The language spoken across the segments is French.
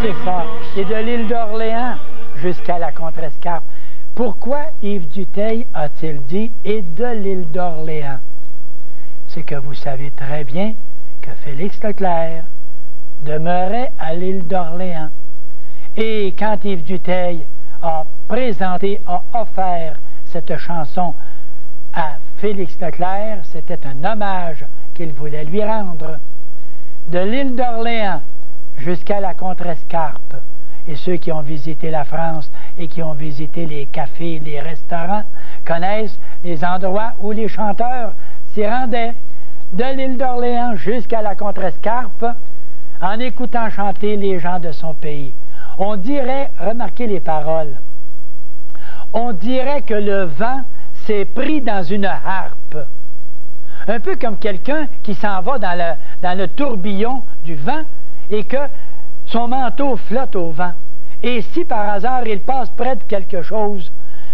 C'est ça. Et de l'île d'Orléans jusqu'à la Contrescarpe. Pourquoi Yves Dutheil a-t-il dit « et de l'île d'Orléans » ? C'est que vous savez très bien que Félix Leclerc demeurait à l'île d'Orléans. Et quand Yves Dutheil a offert cette chanson à Félix Leclerc, c'était un hommage qu'il voulait lui rendre. De l'île d'Orléans jusqu'à la Contrescarpe, et ceux qui ont visité la France et qui ont visité les cafés, les restaurants, connaissent les endroits où les chanteurs s'y rendaient. De l'île d'Orléans jusqu'à la Contrescarpe, en écoutant chanter les gens de son pays. On dirait, remarquez les paroles, on dirait que le vent s'est pris dans une harpe. Un peu comme quelqu'un qui s'en va dans le tourbillon du vent et que son manteau flotte au vent. Et si par hasard il passe près de quelque chose,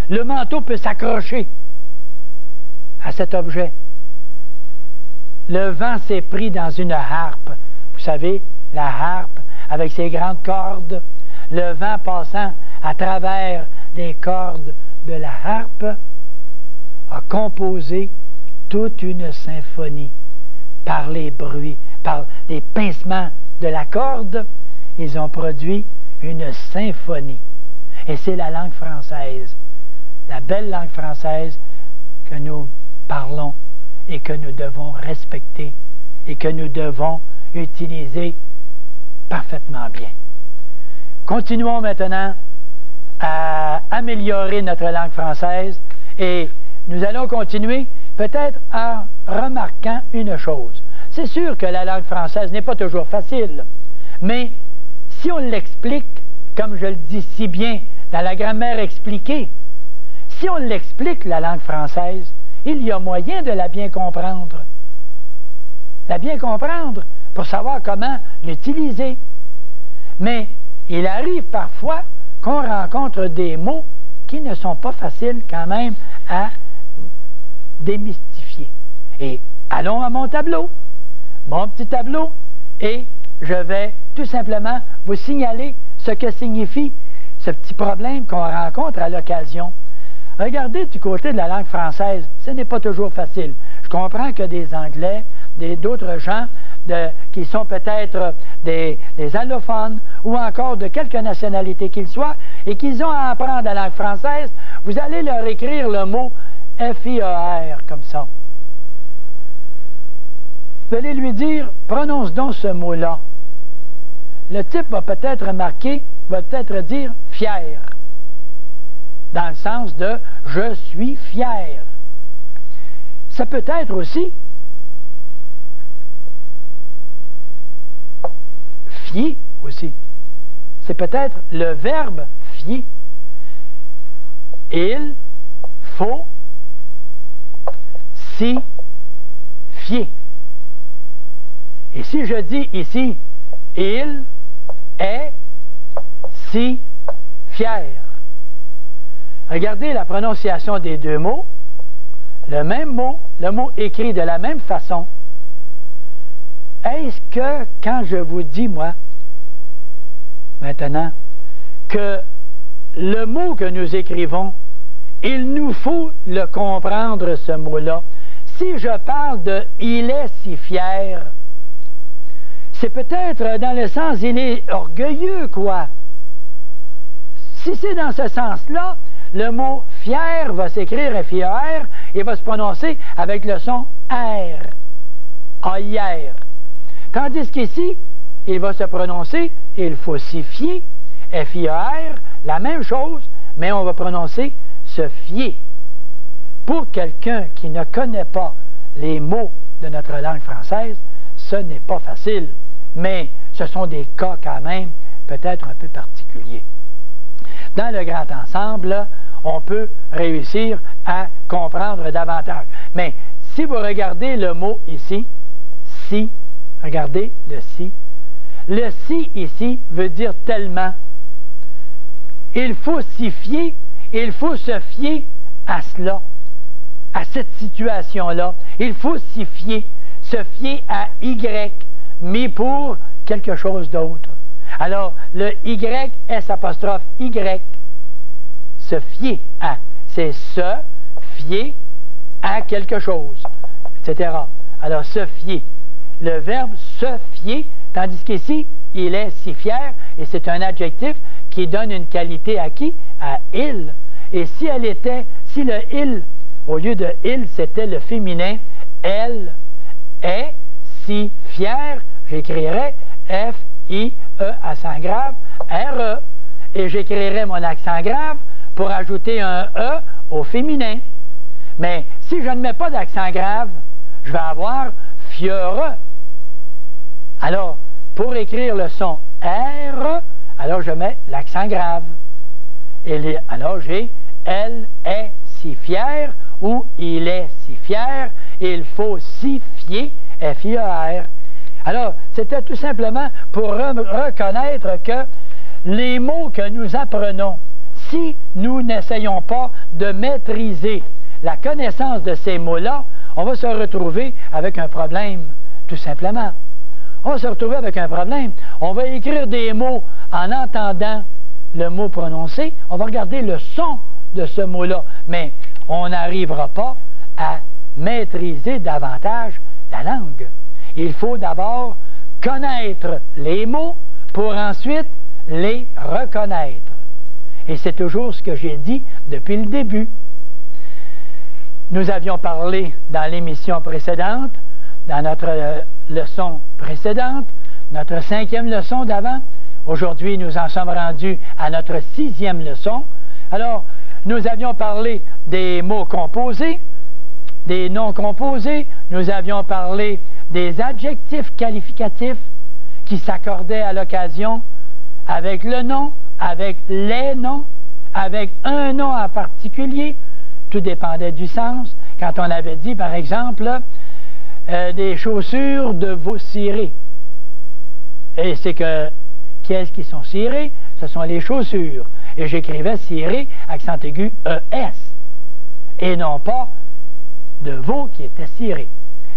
le manteau peut s'accrocher à cet objet. Le vent s'est pris dans une harpe. Vous savez, la harpe avec ses grandes cordes, le vent passant à travers les cordes de la harpe a composé toute une symphonie par les bruits, par les pincements de la corde. Ils ont produit une symphonie. Et c'est la langue française, la belle langue française que nous parlons et que nous devons respecter et que nous devons utiliser parfaitement bien. Continuons maintenant à améliorer notre langue française et nous allons continuer peut-être en remarquant une chose. C'est sûr que la langue française n'est pas toujours facile, mais si on l'explique, comme je le dis si bien dans la grammaire expliquée, si on l'explique, la langue française, il y a moyen de la bien comprendre. La bien comprendre pour savoir comment l'utiliser. Mais il arrive parfois qu'on rencontre des mots qui ne sont pas faciles quand même à démystifier. Et allons à mon tableau, mon petit tableau, et je vais tout simplement vous signaler ce que signifie ce petit problème qu'on rencontre à l'occasion. Regardez du côté de la langue française, ce n'est pas toujours facile. Je comprends que des Anglais, d'autres gens qui sont peut-être des allophones ou encore de quelque nationalité qu'ils soient et qu'ils ont à apprendre la langue française, vous allez leur écrire le mot F-I-E-R comme ça. Vous allez lui dire, prononce donc ce mot-là. Le type va peut-être remarquer, va peut-être dire fier, dans le sens de je suis fier. Ça peut être aussi fier aussi. C'est peut-être le verbe fier. Il faut s'y fier. Et si je dis ici, il est si fier. Regardez la prononciation des deux mots. Le même mot, le mot écrit de la même façon. Est-ce que quand je vous dis, moi, maintenant, que le mot que nous écrivons, il nous faut le comprendre, ce mot-là. Si je parle de « il est si fier », c'est peut-être dans le sens « il est orgueilleux », quoi. Si c'est dans ce sens-là, le mot « fier » va s'écrire F-I-E-R et va se prononcer avec le son R, A-I-R. Tandis qu'ici, il va se prononcer « il faut s'y fier », F-I-E-R, la même chose, mais on va prononcer « se fier ». Pour quelqu'un qui ne connaît pas les mots de notre langue française, ce n'est pas facile, mais ce sont des cas quand même peut-être un peu particuliers. Dans le grand ensemble, on peut réussir à comprendre davantage. Mais si vous regardez le mot ici, si, regardez le si ici veut dire tellement. Il faut s'y fier, il faut se fier à cela, à cette situation-là. Il faut s'y fier. se fier à Y, mais pour quelque chose d'autre. Alors, le Y, S apostrophe Y, se fier à, c'est se fier à quelque chose, etc. Alors, se fier. Le verbe se fier, tandis qu'ici, il est si fier, et c'est un adjectif qui donne une qualité à qui? À il. Et si elle était, si le il, au lieu de il, c'était le féminin, elle est si fière, j'écrirais F-I-E accent grave, R-E. Et j'écrirais mon accent grave pour ajouter un E au féminin. Mais si je ne mets pas d'accent grave, je vais avoir fieureux. Alors, pour écrire le son R, alors je mets l'accent grave. Et alors j'ai elle est si fière ou il est si fier, il faut s'y fier, F-I-E-R. Alors, c'était tout simplement pour reconnaître que les mots que nous apprenons, si nous n'essayons pas de maîtriser la connaissance de ces mots-là, on va se retrouver avec un problème, tout simplement. On va se retrouver avec un problème. On va écrire des mots en entendant le mot prononcé. On va regarder le son de ce mot-là, mais on n'arrivera pas à maîtriser davantage la langue. Il faut d'abord connaître les mots pour ensuite les reconnaître. Et c'est toujours ce que j'ai dit depuis le début. Nous avions parlé dans l'émission précédente, dans notre leçon précédente, notre 5e leçon d'avant. Aujourd'hui, nous en sommes rendus à notre 6e leçon. Alors, nous avions parlé des mots composés, des noms composés. Nous avions parlé des adjectifs qualificatifs qui s'accordaient à l'occasion avec le nom, avec les noms, avec un nom en particulier. Tout dépendait du sens. Quand on avait dit, par exemple, des chaussures de veau ciré. Et c'est que, qu'est-ce qui sont cirées? Ce sont les chaussures. Et j'écrivais ciré, accent aigu, ES. Et non pas de veau qui était ciré.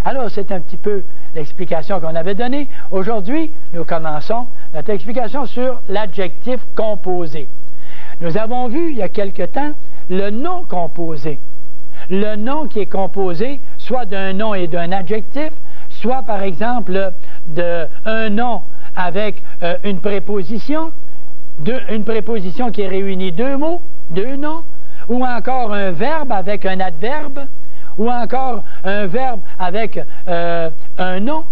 Alors, c'est un petit peu l'explication qu'on avait donnée. Aujourd'hui, nous commençons notre explication sur l'adjectif composé. Nous avons vu, il y a quelque temps, le nom composé. Le nom qui est composé soit d'un nom et d'un adjectif, soit par exemple d'un nom avec une préposition, une préposition qui réunit deux mots, deux noms, ou encore un verbe avec un adverbe, ou encore un verbe avec un nom.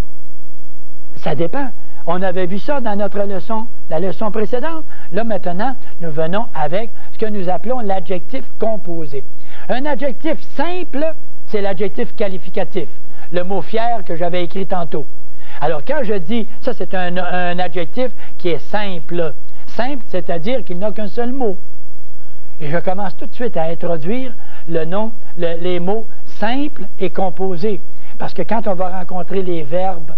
Ça dépend. On avait vu ça dans notre leçon, la leçon précédente. Là, maintenant, nous venons avec ce que nous appelons l'adjectif composé. Un adjectif simple, c'est l'adjectif qualificatif, le mot fier que j'avais écrit tantôt. Alors, quand je dis, ça c'est un adjectif qui est simple. Simple, c'est-à-dire qu'il n'a qu'un seul mot. Et je commence tout de suite à introduire les mots simples et composés. Parce que quand on va rencontrer les verbes,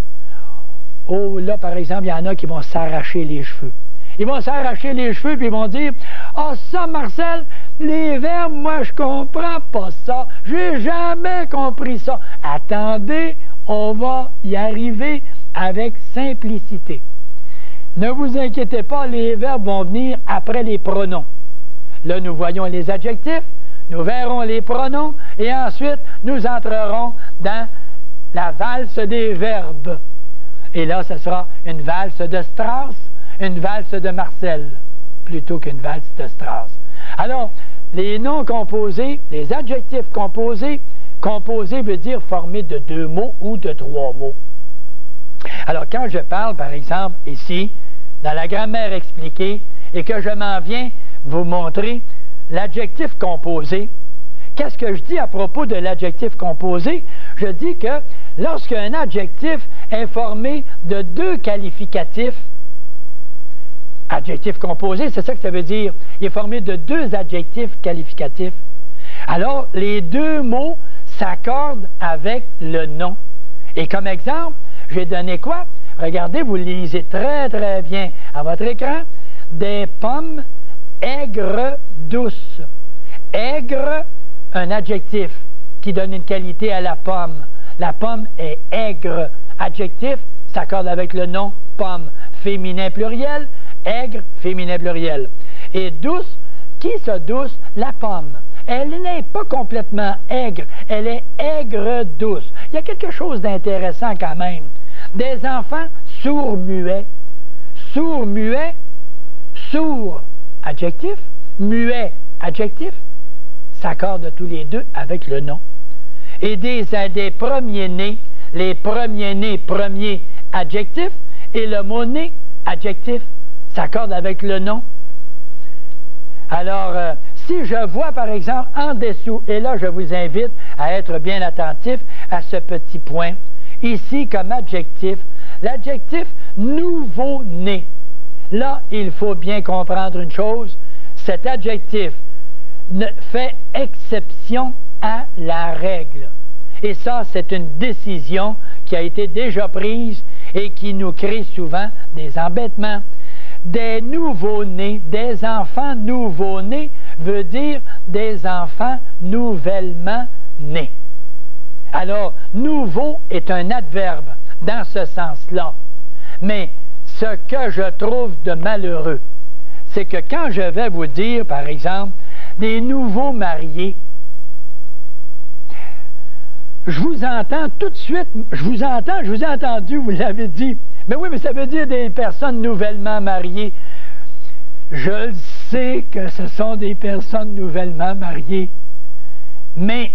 oh là, par exemple, il y en a qui vont s'arracher les cheveux. Ils vont s'arracher les cheveux puis ils vont dire « Ah, ça, Marcel, les verbes, moi, je comprends pas ça. J'ai jamais compris ça. » Attendez, on va y arriver avec simplicité. Ne vous inquiétez pas, les verbes vont venir après les pronoms. Là, nous voyons les adjectifs, nous verrons les pronoms et ensuite, nous entrerons dans la valse des verbes. Et là, ce sera une valse de Strauss, une valse de Marcel, plutôt qu'une valse de Strauss. Alors, les noms composés, les adjectifs composés, composé veut dire formé de 2 mots ou de 3 mots. Alors, quand je parle, par exemple, ici, dans la grammaire expliquée, et que je m'en viens vous montrer l'adjectif composé, qu'est-ce que je dis à propos de l'adjectif composé? Je dis que lorsqu'un adjectif est formé de 2 qualificatifs, adjectif composé, c'est ça que ça veut dire. Il est formé de 2 adjectifs qualificatifs. Alors, les 2 mots s'accordent avec le nom. Et comme exemple, j'ai donné quoi? Regardez, vous lisez très, très bien à votre écran. Des pommes aigres douces. Aigre, un adjectif qui donne une qualité à la pomme. La pomme est aigre. Adjectif s'accorde avec le nom pomme. Féminin pluriel, aigre, féminin pluriel. Et douce, qui ça douce? La pomme. Elle n'est pas complètement aigre, elle est aigre-douce. Il y a quelque chose d'intéressant quand même. Des enfants sourds-muets. Sourds-muets, sourd, adjectif, muet, adjectif, s'accordent tous les deux avec le nom. Et des premiers-nés, les premiers-nés, premier, adjectif, et le mot né, adjectif, s'accorde avec le nom. Alors, si je vois par exemple en dessous, et là je vous invite à être bien attentif à ce petit point, ici comme adjectif, l'adjectif nouveau-né. Là, il faut bien comprendre une chose, cet adjectif fait exception à la règle. Et ça, c'est une décision qui a été déjà prise et qui nous crée souvent des embêtements. Des nouveaux-nés, des enfants nouveaux-nés, veut dire des enfants nouvellement nés. Alors, nouveau est un adverbe dans ce sens-là. Mais ce que je trouve de malheureux, c'est que quand je vais vous dire, par exemple, des nouveaux mariés, je vous entends tout de suite, je vous ai entendu, vous l'avez dit. Mais oui, mais ça veut dire des personnes nouvellement mariées. Je sais que ce sont des personnes nouvellement mariées, mais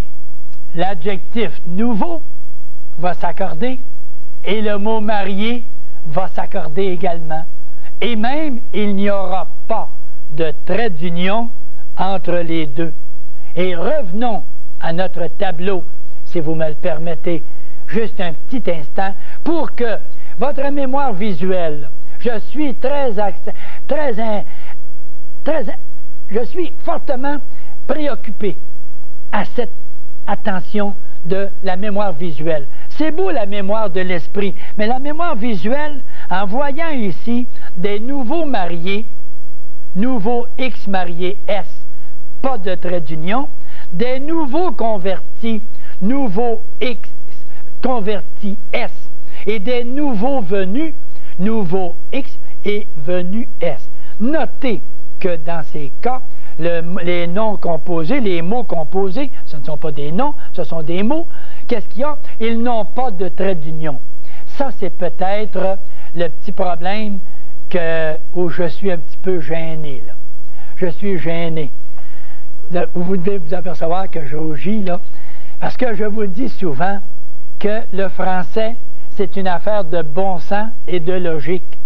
l'adjectif nouveau va s'accorder et le mot marié va s'accorder également. Et même, il n'y aura pas de trait d'union entre les deux. Et revenons à notre tableau, si vous me le permettez, juste un petit instant, pour que votre mémoire visuelle, je suis je suis fortement préoccupé à cette attention de la mémoire visuelle. C'est beau la mémoire de l'esprit, mais la mémoire visuelle, en voyant ici des nouveaux mariés, nouveaux X mariés S, pas de trait d'union, des nouveaux convertis, nouveaux X convertis S, et des nouveaux venus, nouveaux X et venus S. Notez que dans ces cas, les noms composés, les mots composés, ce ne sont pas des noms, ce sont des mots. Qu'est-ce qu'il y a? Ils n'ont pas de trait d'union. Ça, c'est peut-être le petit problème où je suis un petit peu gêné, là. Je suis gêné. Vous devez vous apercevoir que je rougis, là, parce que je vous dis souvent que le français, c'est une affaire de bon sens et de logique.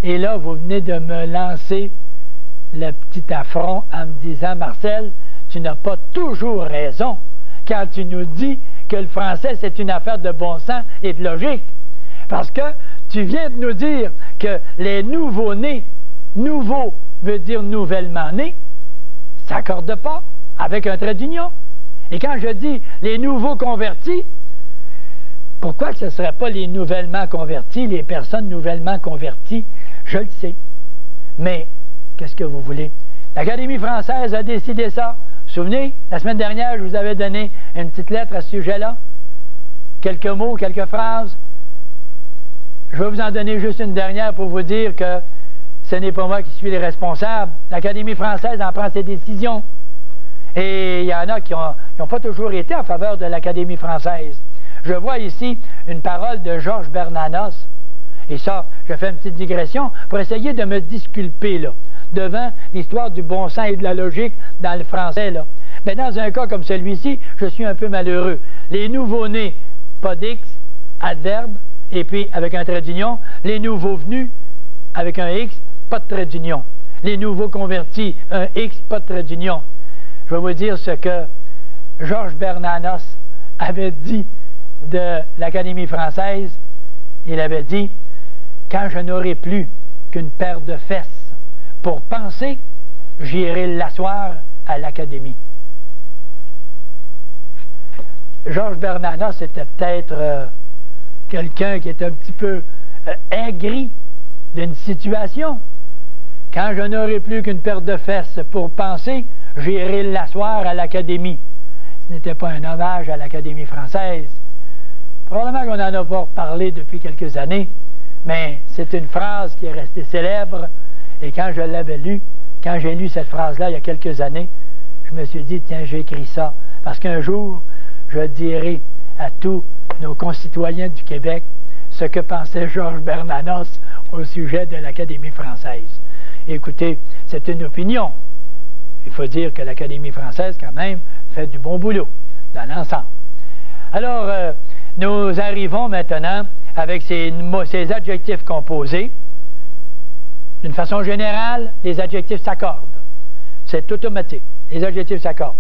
Et là, vous venez de me lancer le petit affront en me disant, Marcel, tu n'as pas toujours raison quand tu nous dis que le français, c'est une affaire de bon sens et de logique. Parce que tu viens de nous dire que les nouveaux-nés, nouveau veut dire nouvellement nés, ça s'accorde pas avec un trait d'union. Et quand je dis les nouveaux convertis, pourquoi que ce ne serait pas les nouvellement convertis, les personnes nouvellement converties? Je le sais. Mais, qu'est-ce que vous voulez? L'Académie française a décidé ça. Vous vous souvenez, la semaine dernière, je vous avais donné une petite lettre à ce sujet-là. Quelques mots, quelques phrases. Je vais vous en donner juste une dernière pour vous dire que ce n'est pas moi qui suis les responsables. L'Académie française en prend ses décisions. Et il y en a qui n'ont pas toujours été en faveur de l'Académie française. Je vois ici une parole de Georges Bernanos. Et ça, je fais une petite digression pour essayer de me disculper, là, devant l'histoire du bon sens et de la logique dans le français, là. Mais dans un cas comme celui-ci, je suis un peu malheureux. Les nouveaux-nés, pas d'X, adverbe, et puis avec un trait d'union. Les nouveaux venus, avec un X, pas de trait d'union. Les nouveaux convertis, un X, pas de trait d'union. Je vais vous dire ce que Georges Bernanos avait dit de l'Académie française. Il avait dit, quand je n'aurai plus qu'une paire de fesses pour penser, j'irai l'asseoir à l'Académie. Georges Bernanos était peut-être quelqu'un qui est un petit peu aigri d'une situation. Quand je n'aurai plus qu'une paire de fesses pour penser, j'irai l'asseoir à l'Académie. Ce n'était pas un hommage à l'Académie française, Probablement qu'on n'en a pas parlé depuis quelques années, mais c'est une phrase qui est restée célèbre. Et quand je l'avais lue, quand j'ai lu cette phrase-là il y a quelques années, je me suis dit, tiens, j'ai écrit ça, parce qu'un jour, je dirai à tous nos concitoyens du Québec ce que pensait Georges Bernanos au sujet de l'Académie française. Écoutez, c'est une opinion. Il faut dire que l'Académie française, quand même, fait du bon boulot dans l'ensemble. Alors, nous arrivons maintenant avec ces adjectifs composés. D'une façon générale, les adjectifs s'accordent. C'est automatique. Les adjectifs s'accordent.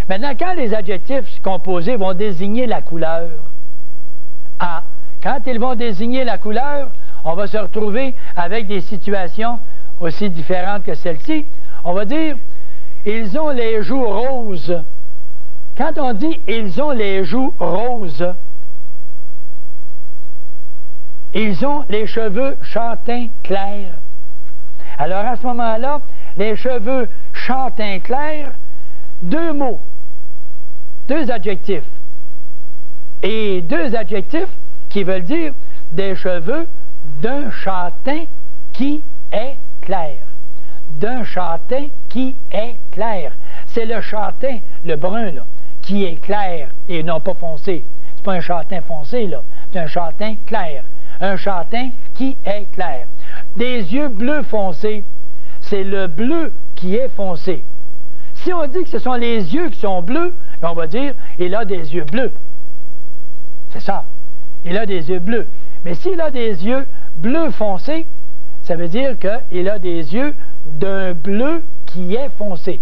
Maintenant, quand les adjectifs composés vont désigner la couleur, quand ils vont désigner la couleur, on va se retrouver avec des situations aussi différentes que celle-ci. On va dire, ils ont les joues roses. Quand on dit « ils ont les joues roses », ils ont les cheveux châtains clairs. Alors, à ce moment-là, les cheveux châtains clairs, deux mots, deux adjectifs. Et deux adjectifs qui veulent dire des cheveux d'un châtain qui est clair. D'un châtain qui est clair. C'est le châtain, le brun, là, qui est clair et non pas foncé. C'est pas un châtain foncé, là. C'est un châtain clair. Un châtain qui est clair. Des yeux bleus foncés, c'est le bleu qui est foncé. Si on dit que ce sont les yeux qui sont bleus, on va dire « il a des yeux bleus ». C'est ça. Il a des yeux bleus. Mais s'il a des yeux bleu foncé, ça veut dire qu'il a des yeux d'un bleu qui est foncé.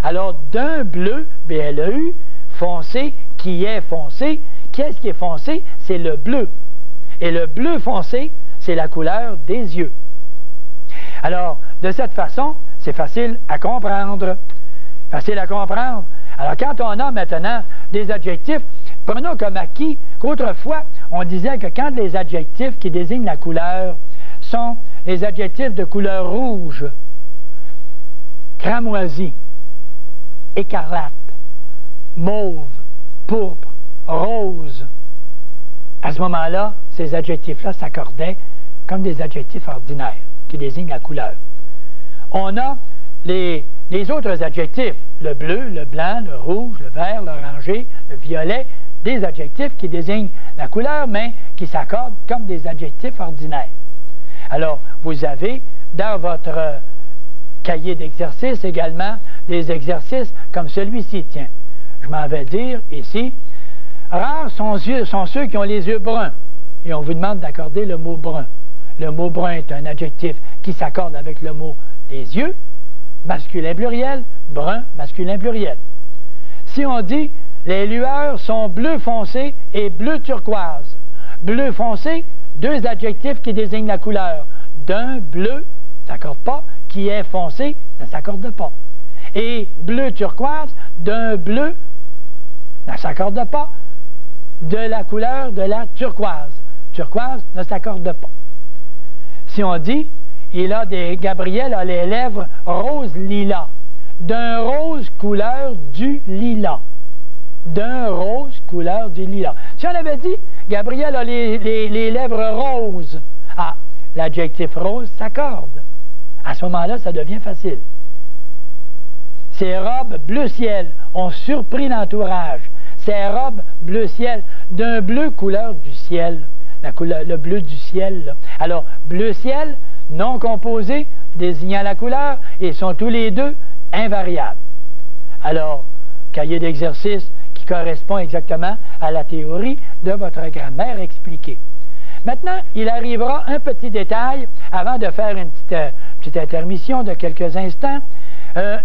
Alors, d'un bleu, B-L-E-U, foncé, qui est foncé. Qu'est-ce qui est foncé? C'est le bleu. Et le bleu foncé, c'est la couleur des yeux. Alors, de cette façon, c'est facile à comprendre. Facile à comprendre. Alors, quand on a maintenant des adjectifs, prenons comme acquis qu'autrefois, on disait que quand les adjectifs qui désignent la couleur sont les adjectifs de couleur rouge, cramoisi, écarlate, mauve, pourpre, rose, à ce moment-là, ces adjectifs-là s'accordaient comme des adjectifs ordinaires qui désignent la couleur. On a les autres adjectifs, le bleu, le blanc, le rouge, le vert, l'orangé, le violet, des adjectifs qui désignent la couleur, mais qui s'accordent comme des adjectifs ordinaires. Alors, vous avez dans votre cahier d'exercices également des exercices comme celui-ci. Tiens, je m'en vais dire ici, rares sont ceux qui ont les yeux bruns. Et on vous demande d'accorder le mot brun. Le mot brun est un adjectif qui s'accorde avec le mot les yeux, masculin pluriel, brun, masculin pluriel. Si on dit les lueurs sont bleu foncé et bleu turquoise. Bleu foncé, deux adjectifs qui désignent la couleur. D'un bleu, ça s'accorde pas, qui est foncé, ça ne s'accorde pas. Et bleu turquoise, d'un bleu, ça ne s'accorde pas, de la couleur de la turquoise. Turquoise ne s'accorde pas. Si on dit, Gabriel a les lèvres rose lilas, d'un rose couleur du lilas. D'un rose couleur du lilas. Si on avait dit, Gabriel a les lèvres roses, l'adjectif rose s'accorde. À ce moment-là, ça devient facile. Ces robes bleu ciel ont surpris l'entourage. Ces robes bleu ciel, d'un bleu couleur du ciel. Le bleu du ciel. Là. Alors, bleu ciel, non composé, désignant la couleur, et sont tous les deux invariables. Alors, cahier d'exercice qui correspond exactement à la théorie de votre grammaire expliquée. Maintenant, il arrivera un petit détail avant de faire une petite intermission de quelques instants.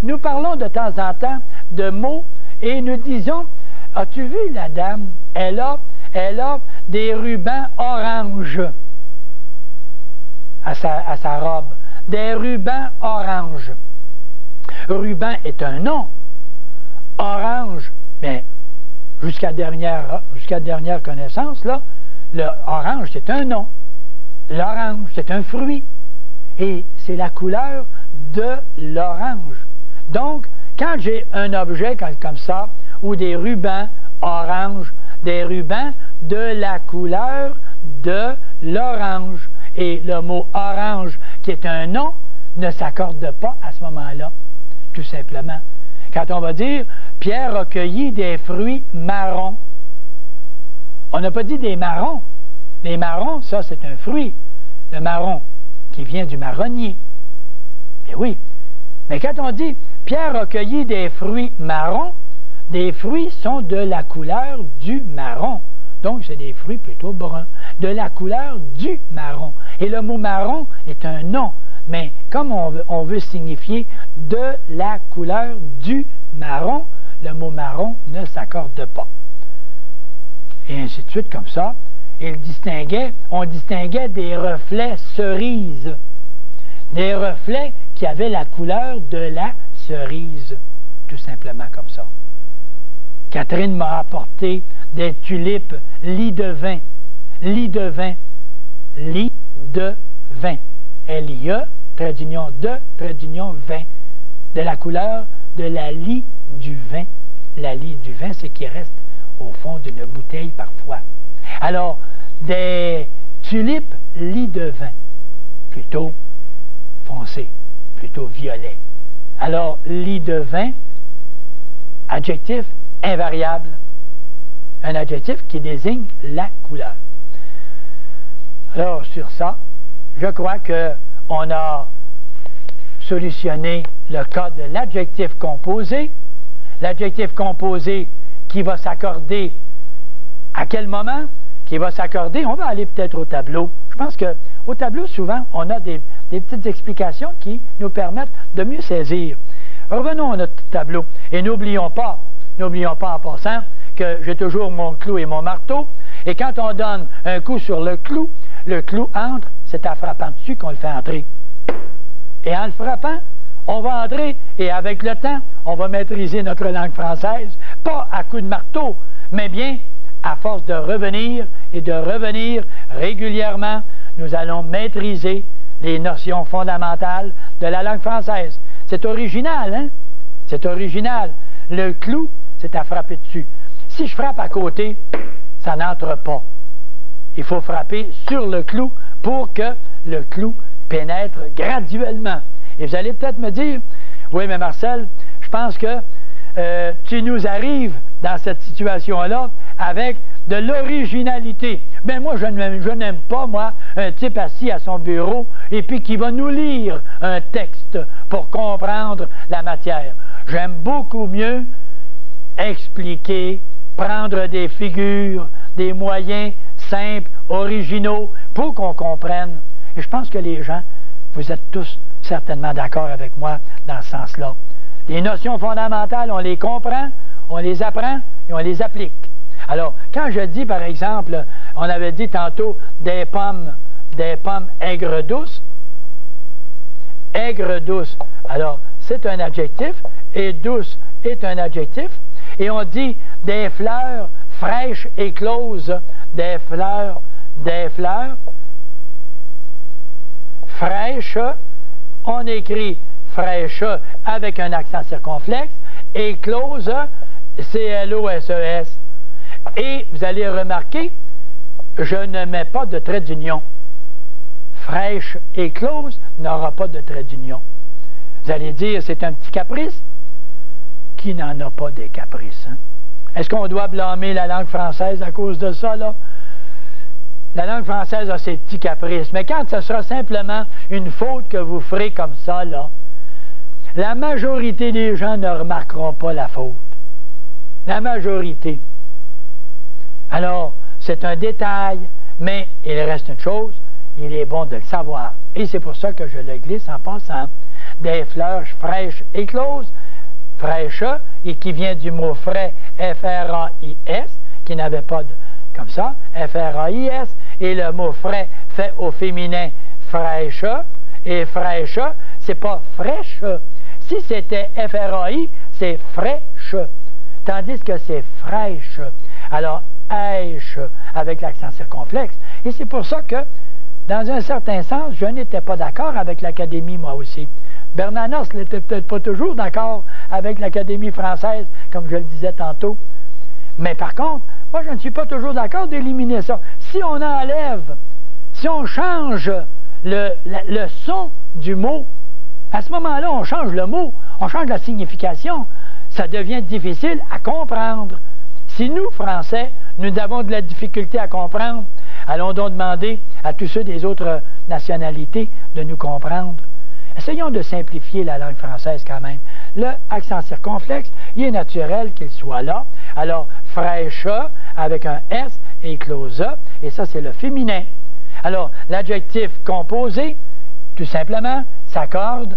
Nous parlons de temps en temps de mots et nous disons, as-tu vu la dame? Elle a des rubans orange à sa robe. Des rubans orange. Ruban est un nom. Orange, bien, jusqu'à dernière connaissance, là, le orange, c'est un nom. L'orange, c'est un fruit. Et c'est la couleur de l'orange. Donc, quand j'ai un objet comme ça, ou des rubans orange, des rubans de la couleur de l'orange. Et le mot orange, qui est un nom, ne s'accorde pas à ce moment-là, tout simplement. Quand on va dire « Pierre a cueilli des fruits marrons », on n'a pas dit des marrons. Les marrons, ça, c'est un fruit. Le marron, qui vient du marronnier. Eh oui. Mais quand on dit « Pierre a cueilli des fruits marrons », des fruits sont de la couleur du marron. Donc, c'est des fruits plutôt bruns. De la couleur du marron. Et le mot marron est un nom. Mais comme on veut signifier de la couleur du marron, le mot marron ne s'accorde pas. Et ainsi de suite, comme ça. On distinguait des reflets cerises. Des reflets qui avaient la couleur de la cerise. Tout simplement comme ça. Catherine m'a apporté des tulipes lit de vin. Lit de vin. Lit de vin. L-I-E, trait d'union de, trait d'union vin. De la couleur de la lie du vin. La lie du vin, c'est qui reste au fond d'une bouteille parfois. Alors, des tulipes lit de vin. Plutôt foncé, plutôt violet. Alors, lit de vin, adjectif invariable. Un adjectif qui désigne la couleur. Alors, sur ça, je crois qu'on a solutionné le cas de l'adjectif composé. L'adjectif composé qui va s'accorder à quel moment? Qui va s'accorder, on va aller peut-être au tableau. Je pense qu'au tableau, souvent, on a des petites explications qui nous permettent de mieux saisir. Revenons à notre tableau et n'oublions pas en passant, que j'ai toujours mon clou et mon marteau, et quand on donne un coup sur le clou entre, c'est en frappant dessus qu'on le fait entrer. Et en le frappant, on va entrer, et avec le temps, on va maîtriser notre langue française, pas à coup de marteau, mais bien à force de revenir et de revenir régulièrement, nous allons maîtriser les notions fondamentales de la langue française. C'est original, hein? C'est original. Le clou, c'est à frapper dessus. Si je frappe à côté, ça n'entre pas. Il faut frapper sur le clou pour que le clou pénètre graduellement. Et vous allez peut-être me dire, oui, mais Marcel, je pense que tu nous arrives dans cette situation-là avec de l'originalité. Ben moi, je n'aime pas, moi, un type assis à son bureau et puis qui va nous lire un texte pour comprendre la matière. J'aime beaucoup mieux expliquer, prendre des figures, des moyens simples, originaux, pour qu'on comprenne. Et je pense que les gens, vous êtes tous certainement d'accord avec moi dans ce sens-là. Les notions fondamentales, on les comprend, on les apprend et on les applique. Alors, quand je dis, par exemple, on avait dit tantôt des pommes aigres douces. Aigre douce. Alors, c'est un adjectif et douce est un adjectif. Et on dit des fleurs fraîches écloses. Des fleurs fraîches. On écrit fraîche avec un accent circonflexe. Éclose, C-L-O-S-E-S. Et vous allez remarquer, je ne mets pas de trait d'union. Fraîche et close n'aura pas de trait d'union. Vous allez dire, c'est un petit caprice. Qui n'en a pas des caprices? Hein? Est-ce qu'on doit blâmer la langue française à cause de ça, là? La langue française a ses petits caprices. Mais quand ce sera simplement une faute que vous ferez comme ça, là, la majorité des gens ne remarqueront pas la faute. La majorité. Alors, c'est un détail, mais il reste une chose, il est bon de le savoir. Et c'est pour ça que je le glisse en passant. Des fleurs fraîches écloses, fraîche, et qui vient du mot frais, F-R-A-I-S, qui n'avait pas de, comme ça, F-R-A-I-S, et le mot frais fait au féminin fraîche, et fraîche, c'est pas fraîche. Si c'était F-R-A-I, c'est fraîche, tandis que c'est fraîche. Alors, H avec l'accent circonflexe. Et c'est pour ça que, dans un certain sens, je n'étais pas d'accord avec l'Académie, moi aussi. Bernanos n'était peut-être pas toujours d'accord avec l'Académie française, comme je le disais tantôt. Mais par contre, Moi, je ne suis pas toujours d'accord d'éliminer ça. Si on enlève, si on change le son du mot, à ce moment-là, on change le mot, on change la signification. Ça devient difficile à comprendre. Si nous, Français, nous avons de la difficulté à comprendre, allons donc demander à tous ceux des autres nationalités de nous comprendre. Essayons de simplifier la langue française quand même. Le accent circonflexe, il est naturel qu'il soit là. Alors, fraîche avec un S et close A, et ça c'est le féminin. Alors, l'adjectif composé, tout simplement, s'accorde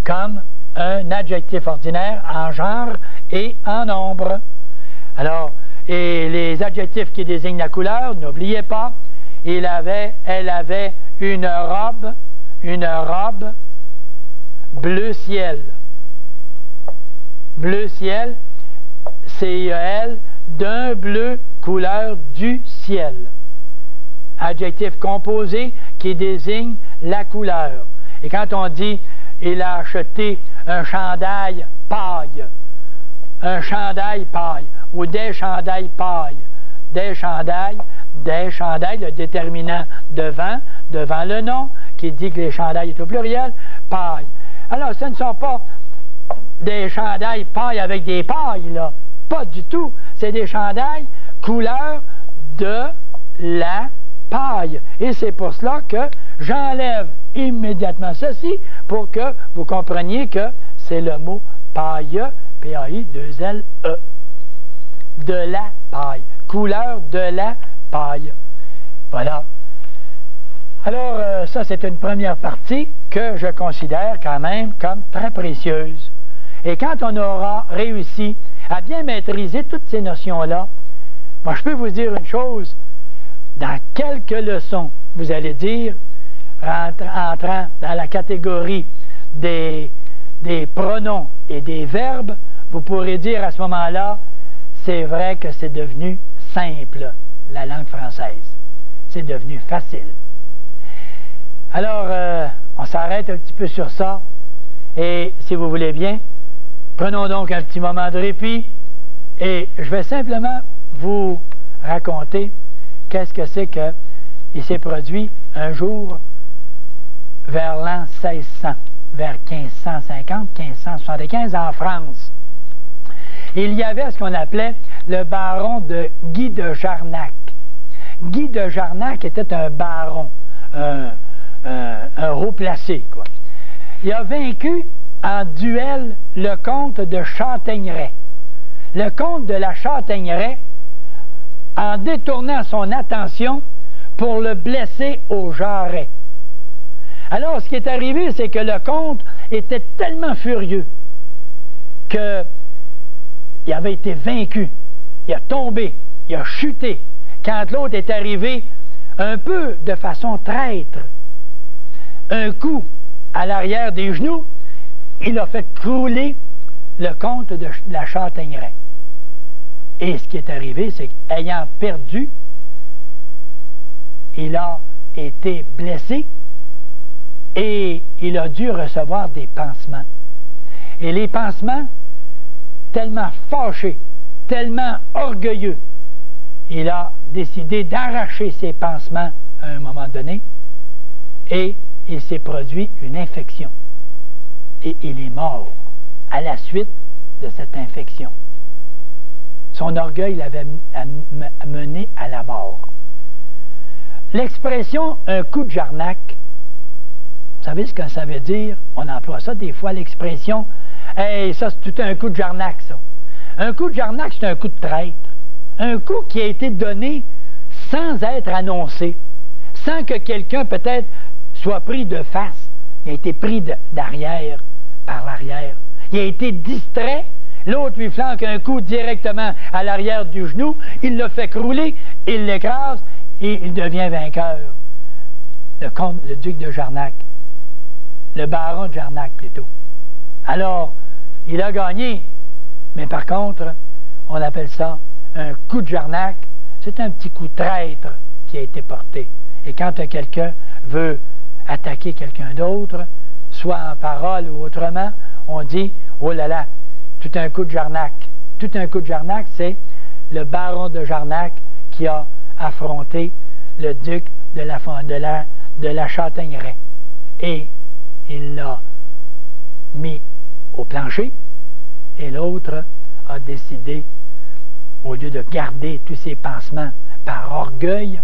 comme un adjectif ordinaire en genre et en nombre. Alors, et les adjectifs qui désignent la couleur, n'oubliez pas, elle avait une robe bleu ciel. Bleu ciel, C-I-E-L, d'un bleu couleur du ciel. Adjectif composé qui désigne la couleur. Et quand on dit « il a acheté un chandail paille », ou des chandails paille, des chandails, le déterminant devant le nom, qui dit que les chandails est au pluriel, paille. Alors, ce ne sont pas des chandails paille avec des pailles, là. Pas du tout. C'est des chandails couleur de la paille. Et c'est pour cela que j'enlève immédiatement ceci pour que vous compreniez que c'est le mot paille, P-A-I-2-L-E. De la paille. Couleur de la paille. Voilà. Alors, ça, c'est une première partie que je considère quand même comme très précieuse. Et quand on aura réussi à bien maîtriser toutes ces notions-là, moi, je peux vous dire une chose. Dans quelques leçons, vous allez dire, entrant dans la catégorie des pronoms et des verbes, vous pourrez dire à ce moment-là, c'est vrai que c'est devenu simple, la langue française. C'est devenu facile. Alors, on s'arrête un petit peu sur ça, et si vous voulez bien, prenons donc un petit moment de répit, et je vais simplement vous raconter qu'est-ce que c'est qu'il s'est produit un jour vers l'an 1600, vers 1550, 1575 en France. Il y avait ce qu'on appelait le baron de Guy de Jarnac. Guy de Jarnac était un baron, un haut placé, quoi. Il a vaincu en duel le comte de Châtaigneraie. Le comte de la Châtaigneraie, en détournant son attention pour le blesser au jarret. Alors, ce qui est arrivé, c'est que le comte était tellement furieux qu'il avait été vaincu. Il a tombé, il a chuté, quand l'autre est arrivé un peu de façon traître. Un coup à l'arrière des genoux, il a fait crouler le comte de la Châtaigneraie. Et ce qui est arrivé, c'est qu'ayant perdu, il a été blessé et il a dû recevoir des pansements. Et les pansements, tellement fâché, tellement orgueilleux, il a décidé d'arracher ses pansements à un moment donné et il s'est produit une infection. Et il est mort à la suite de cette infection. Son orgueil l'avait mené à la mort. L'expression « un coup de Jarnac », vous savez ce que ça veut dire? On emploie ça des fois, l'expression « hey, ça c'est tout un coup de Jarnac, ça ». Un coup de Jarnac, c'est un coup de traître. Un coup qui a été donné sans être annoncé, sans que quelqu'un peut-être soit pris de face. Il a été pris d'arrière, par l'arrière. Il a été distrait. L'autre lui flanque un coup directement à l'arrière du genou, il le fait crouler, il l'écrase et il devient vainqueur. Le duc de Jarnac, le baron de Jarnac plutôt. Alors, il a gagné, mais par contre, on appelle ça un coup de Jarnac. C'est un petit coup de traître qui a été porté. Et quand quelqu'un veut attaquer quelqu'un d'autre, soit en parole ou autrement, on dit « oh là là, tout un coup de Jarnac ». Tout un coup de Jarnac, c'est le baron de Jarnac qui a affronté le duc de la Châtaigneraie. Et il l'a mis au plancher, et l'autre a décidé, au lieu de garder tous ses pansements par orgueil,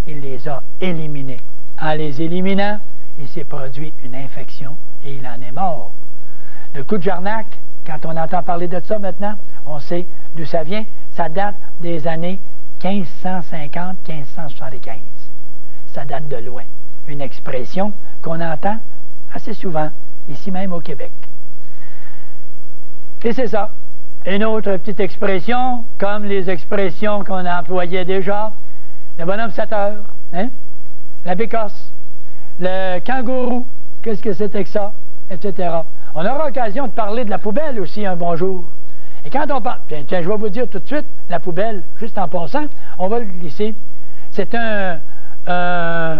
il les a éliminés. En les éliminant, il s'est produit une infection et il en est mort. Le coup de Jarnac, quand on entend parler de ça maintenant, on sait d'où ça vient. Ça date des années 1550-1575. Ça date de loin. Une expression qu'on entend assez souvent, ici même au Québec. Et c'est ça. Une autre petite expression, comme les expressions qu'on employait déjà, le bonhomme 7 heures, hein? La bécosse, le kangourou, qu'est-ce que c'était que ça, etc. On aura l'occasion de parler de la poubelle aussi un bon jour. Et quand on parle, tiens, je vais vous dire tout de suite, la poubelle, juste en passant, on va le glisser. C'est un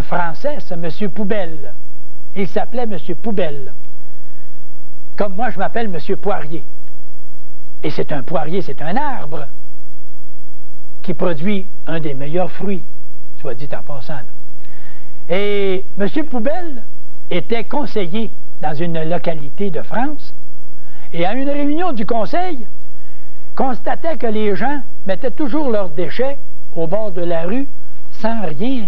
Français, c'est M. Poubelle. Il s'appelait M. Poubelle. Comme moi, je m'appelle M. Poirier. Et c'est un poirier, c'est un arbre qui produit un des meilleurs fruits, soit dit en passant. Là. Et M. Poubelle était conseiller dans une localité de France, et à une réunion du conseil, constatait que les gens mettaient toujours leurs déchets au bord de la rue, sans rien,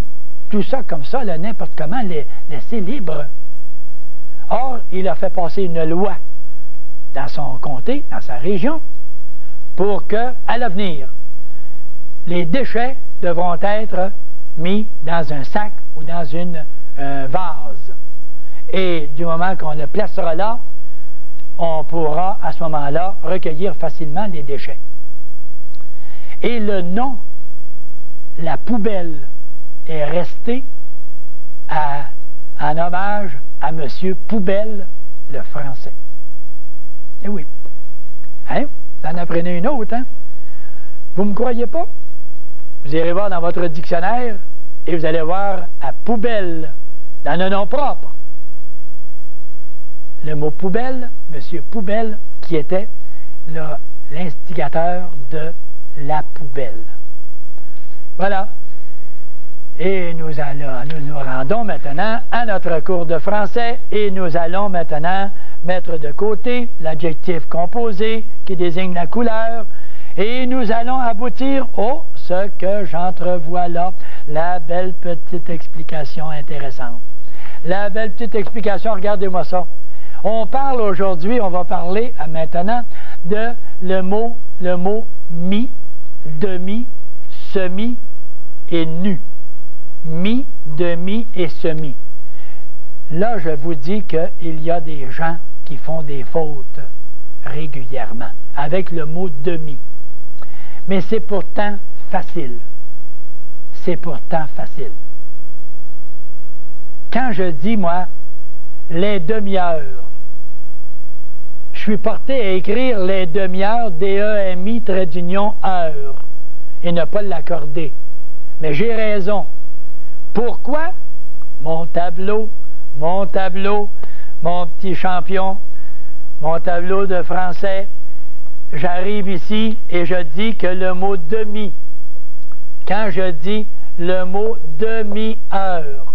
tout ça comme ça, n'importe comment, les laisser libres. Or, il a fait passer une loi dans son comté, dans sa région, pour que, à l'avenir, les déchets devront être mis dans un sac ou dans un vase. Et du moment qu'on le placera là, on pourra, à ce moment-là, recueillir facilement les déchets. Et le nom, la poubelle, est resté en hommage à M. Poubelle, le Français. Eh oui. Hein? Vous en apprenez une autre, hein? Vous ne me croyez pas? Vous irez voir dans votre dictionnaire et vous allez voir à poubelle, dans le nom propre. Le mot poubelle, M. Poubelle, qui était l'instigateur de la poubelle. Voilà. Et nous nous rendons maintenant à notre cours de français et nous allons maintenant mettre de côté l'adjectif composé qui désigne la couleur et nous allons aboutir au ce que j'entrevois là, la belle petite explication intéressante. La belle petite explication, regardez-moi ça. On parle aujourd'hui, on va parler maintenant de le mot mi, demi, semi et nu. Mi, demi et semi. Là, je vous dis qu'il y a des gens qui font des fautes régulièrement avec le mot demi. Mais c'est pourtant facile. C'est pourtant facile. Quand je dis, moi, les demi-heures, je suis porté à écrire les demi-heures, D-E-M-I, trait d'union, heure, et ne pas l'accorder. Mais j'ai raison. Pourquoi? Mon tableau, mon petit champion, mon tableau de français, j'arrive ici et je dis que le mot demi, quand je dis le mot demi-heure,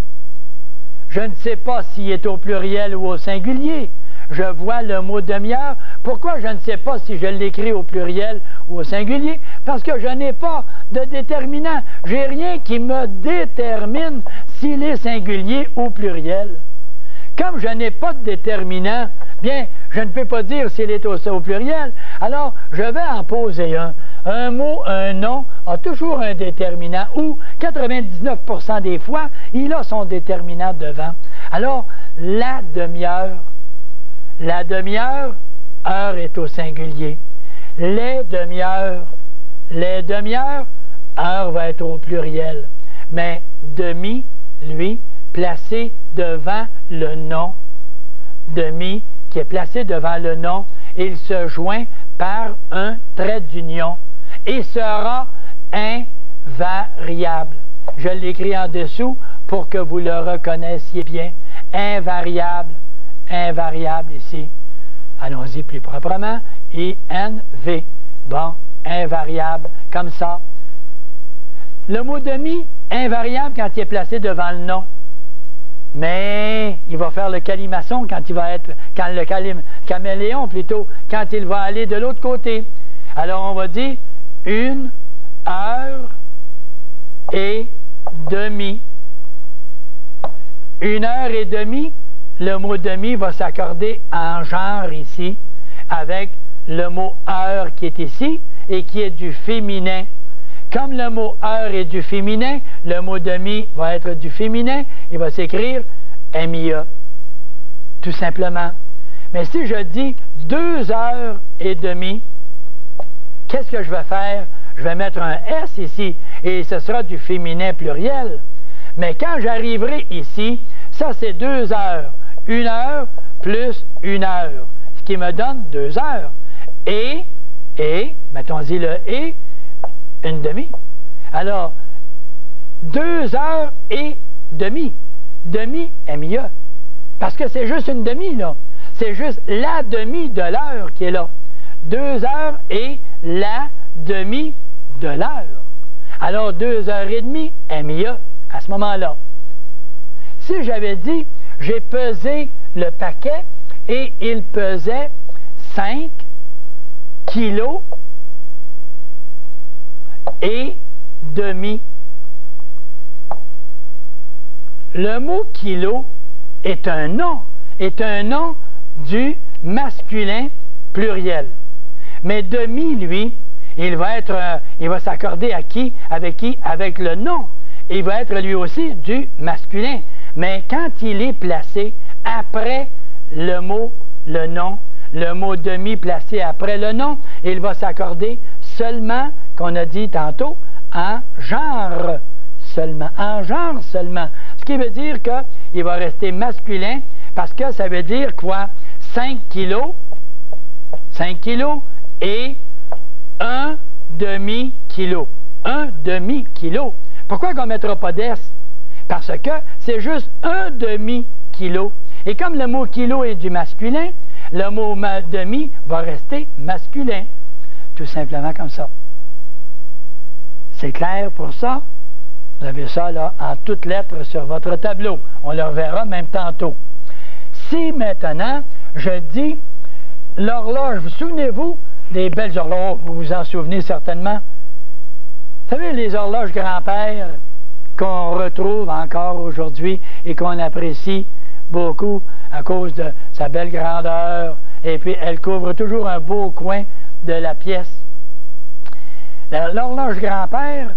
je ne sais pas s'il est au pluriel ou au singulier. Je vois le mot demi-heure. Pourquoi je ne sais pas si je l'écris au pluriel ou au singulier? Parce que je n'ai pas de déterminant. J'ai rien qui me détermine s'il est singulier ou pluriel. Comme je n'ai pas de déterminant, bien, je ne peux pas dire s'il est au pluriel. Alors, je vais en poser un. Un mot, un nom, a toujours un déterminant, ou 99% des fois, il a son déterminant devant. Alors, la demi-heure, heure est au singulier. Les demi-heures, heure va être au pluriel. Mais demi, lui, placé devant le nom. Demi, qui est placé devant le nom, il se joint par un trait d'union et sera invariable. Je l'écris en dessous pour que vous le reconnaissiez bien. Invariable, invariable ici. Allons-y plus proprement. I-N-V. Bon, invariable, comme ça. Le mot demi, invariable quand il est placé devant le nom. Mais il va faire le calimaçon quand il va être, quand le caméléon plutôt, quand il va aller de l'autre côté. Alors on va dire 1 heure et demie. 1 heure et demie, le mot demi va s'accorder en genre ici, avec le mot heure qui est ici et qui est du féminin. Comme le mot heure est du féminin, le mot demi va être du féminin, il va s'écrire MIA, tout simplement. Mais si je dis 2 heures et demie, qu'est-ce que je vais faire? Je vais mettre un S ici, et ce sera du féminin pluriel. Mais quand j'arriverai ici, ça c'est 2 heures. 1 heure plus 1 heure, ce qui me donne 2 heures. Et, mettons-y le et, une demi. Alors, 2 heures et demie. Demi, MIA. Parce que c'est juste une demi, là. C'est juste la demi de l'heure qui est là. 2 heures et la demi de l'heure. Alors, 2 heures et demie, MIA, à ce moment-là. Si j'avais dit, j'ai pesé le paquet et il pesait 5 kilos et demi. Le mot kilo est un nom du masculin pluriel. Mais demi, lui, il va s'accorder à qui? Avec qui? Avec le nom. Il va être lui aussi du masculin. Mais quand il est placé après le mot, le nom, le mot demi placé après le nom, il va s'accorder seulement, qu'on a dit tantôt, en genre seulement. En genre seulement. Ce qui veut dire qu'il va rester masculin parce que ça veut dire quoi? 5 kilos et 1 demi-kilo. 1 demi-kilo. Pourquoi qu'on ne mettra pas d'S? Parce que c'est juste 1 demi-kilo. Et comme le mot kilo est du masculin, le mot demi va rester masculin. Tout simplement comme ça. C'est clair pour ça? Vous avez ça là en toutes lettres sur votre tableau. On le reverra même tantôt. Si maintenant, je dis l'horloge, vous souvenez-vous des belles horloges, vous vous en souvenez certainement. Vous savez, les horloges grand-père qu'on retrouve encore aujourd'hui et qu'on apprécie beaucoup à cause de sa belle grandeur, et puis elle couvre toujours un beau coin de la pièce. L'horloge grand-père,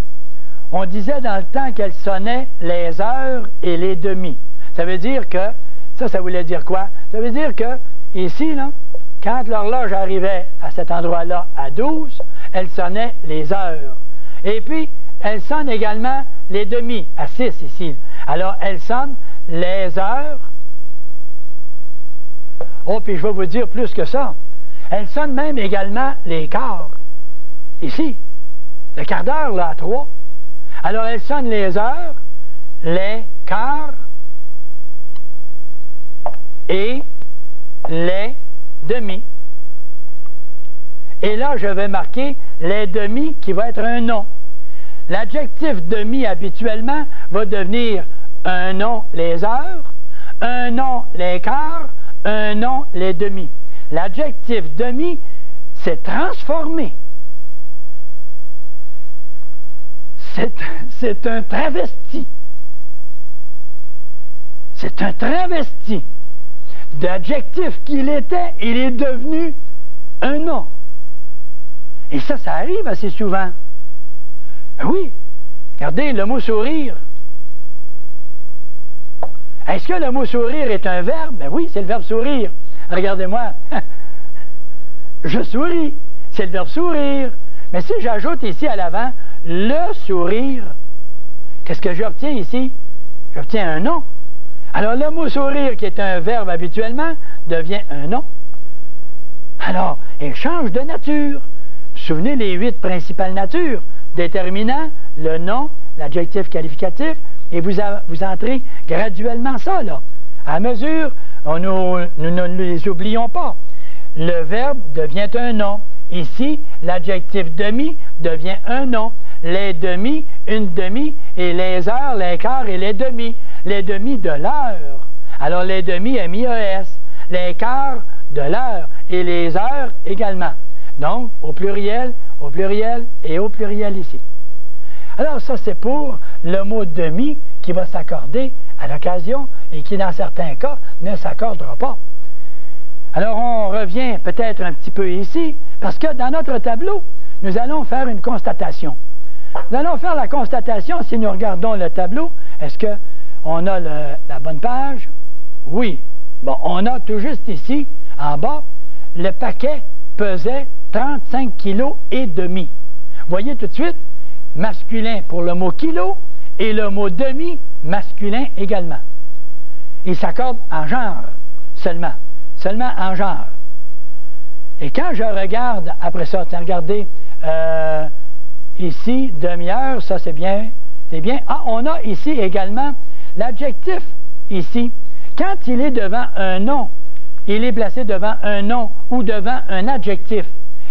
on disait dans le temps qu'elle sonnait les heures et les demi. Ça veut dire que, ça voulait dire quoi? Ça veut dire que, ici, là, quand l'horloge arrivait à cet endroit-là à 12, elle sonnait les heures. Et puis, elle sonne également les demi, à 6 ici. Alors, elle sonne les heures. Oh, puis je vais vous dire plus que ça. Elle sonne même également les quarts. Ici, le quart d'heure, là, à 3. Alors, elle sonne les heures, les quarts et les demi. Et là, je vais marquer les demi qui va être un nom. L'adjectif demi, habituellement, va devenir un nom les heures, un nom les quarts, un nom les demi. L'adjectif demi s'est transformé. C'est un travesti. C'est un travesti. D'adjectif qu'il était, il est devenu un nom. Et ça arrive assez souvent. Oui. Regardez, le mot sourire. Est-ce que le mot sourire est un verbe? Ben oui, c'est le verbe sourire. Regardez-moi. Je souris. C'est le verbe sourire. Mais si j'ajoute ici à l'avant le sourire, qu'est-ce que j'obtiens ici? J'obtiens un nom. Alors, le mot sourire, qui est un verbe habituellement, devient un nom. Alors, il change de nature. Vous vous souvenez les 8 principales natures? Déterminant, le nom, l'adjectif qualificatif, et vous entrez graduellement ça, là. À mesure, nous ne les oublions pas. Le verbe devient un nom. ici, l'adjectif demi devient un nom. Les demi, une demi, et les heures, les quarts et les demi. Les demi de l'heure. Alors, les demi, M-I-E-S. Les quarts de l'heure et les heures également. Donc, au pluriel et au pluriel ici. Alors, ça, c'est pour le mot demi qui va s'accorder à l'occasion et qui, dans certains cas, ne s'accordera pas. Alors, on revient peut-être un petit peu ici, parce que dans notre tableau, nous allons faire une constatation. Nous allons faire la constatation, si nous regardons le tableau, est-ce qu'on a la bonne page? Oui. Bon, on a tout juste ici, en bas, le paquet pesait 35 kg et demi. Voyez tout de suite, masculin pour le mot kilo et le mot demi, masculin également. Ils s'accordent en genre seulement en genre. Et quand je regarde, après ça, regardez, ici, demi-heure, ça c'est bien. Ah, on a ici également l'adjectif, ici. Quand il est devant un nom, il est placé devant un nom ou devant un adjectif.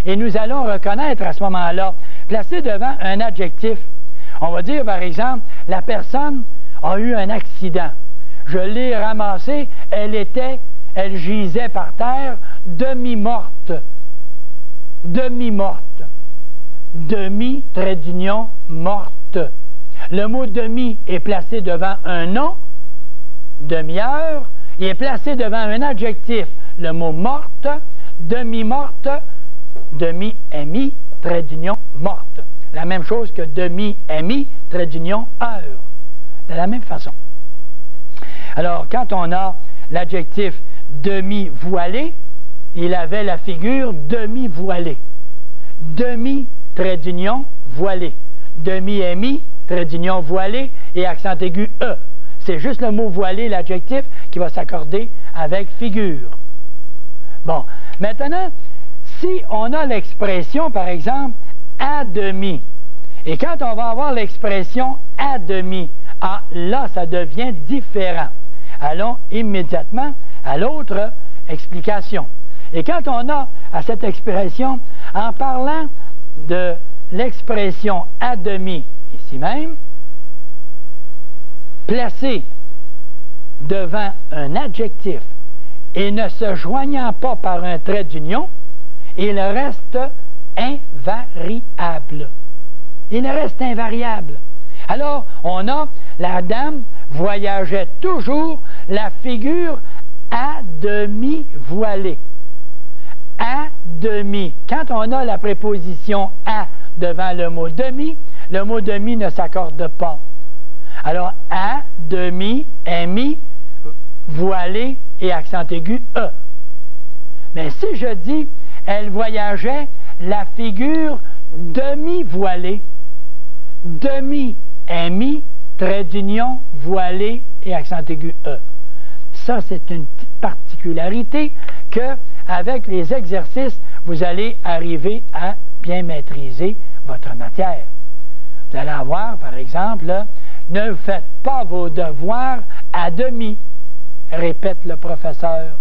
Et nous allons reconnaître à ce moment-là, placé devant un adjectif, on va dire par exemple, la personne a eu un accident. Je l'ai ramassée, elle gisait par terre, demi-morte. Demi-morte. Demi, trait d'union, morte. Le mot demi est placé devant un nom, demi-heure, il est placé devant un adjectif, le mot morte, demi-morte, demi-mi, trait d'union, morte. La même chose que demi-mi, trait d'union, heure. De la même façon. Alors, quand on a l'adjectif demi-voilé, il avait la figure demi-voilé. Demi, trait d'union, voilé. Demi-mi, trait d'union, voilé et accent aigu E. C'est juste le mot voilé, l'adjectif, qui va s'accorder avec figure. Bon, maintenant, si on a l'expression, par exemple, à demi, et quand on va avoir l'expression à demi, ah, là, ça devient différent. Allons immédiatement à l'autre explication. Et quand on a à cette expression, en parlant de l'expression à demi, ici même, placé devant un adjectif et ne se joignant pas par un trait d'union, il reste invariable. Il reste invariable. Alors, on a, la dame voyageait toujours la figure à demi voilée. À demi. Quand on a la préposition à devant le mot demi ne s'accorde pas. Alors, à, demi, mi, voilé et accent aigu E. Mais si je dis, elle voyageait la figure demi-voilée, demi-mi, trait d'union, voilé et accent aigu E. Ça, c'est une petite particularité que, avec les exercices, vous allez arriver à bien maîtriser votre matière. Vous allez avoir, par exemple, ne faites pas vos devoirs à demi, répète le professeur.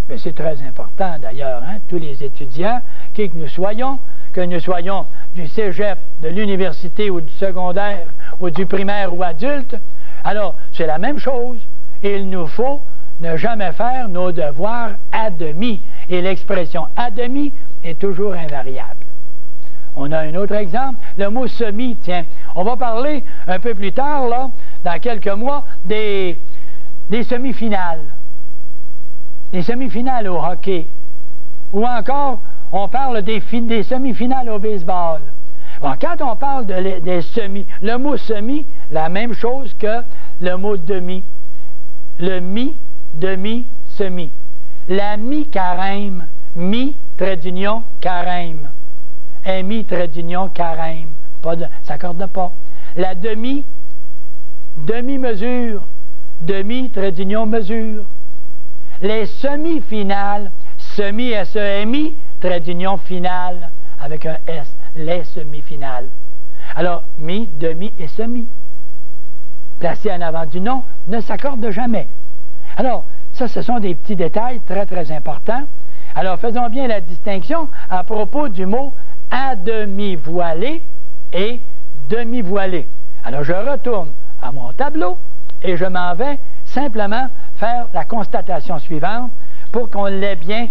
Mais c'est très important d'ailleurs, hein, tous les étudiants, qui que nous soyons du cégep, de l'université ou du secondaire, ou du primaire ou adulte, alors c'est la même chose. Il nous faut ne jamais faire nos devoirs à demi. Et l'expression à demi est toujours invariable. On a un autre exemple, le mot semi, tiens. On va parler un peu plus tard, là, dans quelques mois, des semi-finales. Des semi-finales au hockey. Ou encore, on parle des semi-finales au baseball. Bon, quand on parle des semis, le mot semi, la même chose que le mot demi. Le mi, demi, semi. La mi-carême, mi, trait d'union, carême. Mi, trait d'union, carême. Ça ne s'accorde pas. La demi, demi-mesure. Demi, trait d'union, mesure. Les semi-finales, semi, S-E-M-I, trait d'union finale, avec un S, les semi-finales. Alors, mi, demi et semi, placés en avant du nom, ne s'accordent jamais. Alors, ça, ce sont des petits détails très, très importants. Alors, faisons bien la distinction à propos du mot à demi voilé et demi-voilé. Alors, je retourne à mon tableau et je m'en vais simplement faire la constatation suivante pour qu'on l'ait bien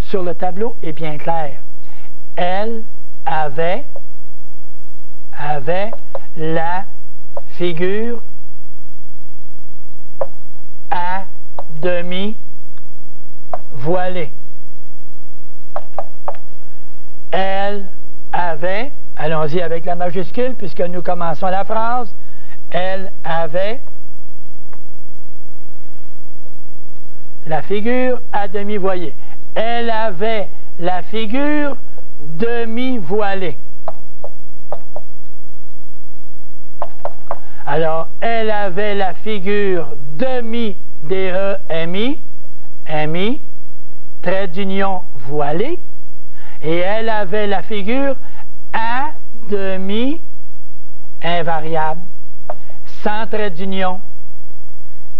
sur le tableau et bien clair. Elle avait la figure à demi voilée. Elle avait, allons-y avec la majuscule puisque nous commençons la phrase, elle avait la figure à demi voilée. Elle avait la figure demi-voilée. Alors, elle avait la figure demi, D-E-M-I, M-I, trait d'union voilée, et elle avait la figure à demi invariable, sans trait d'union.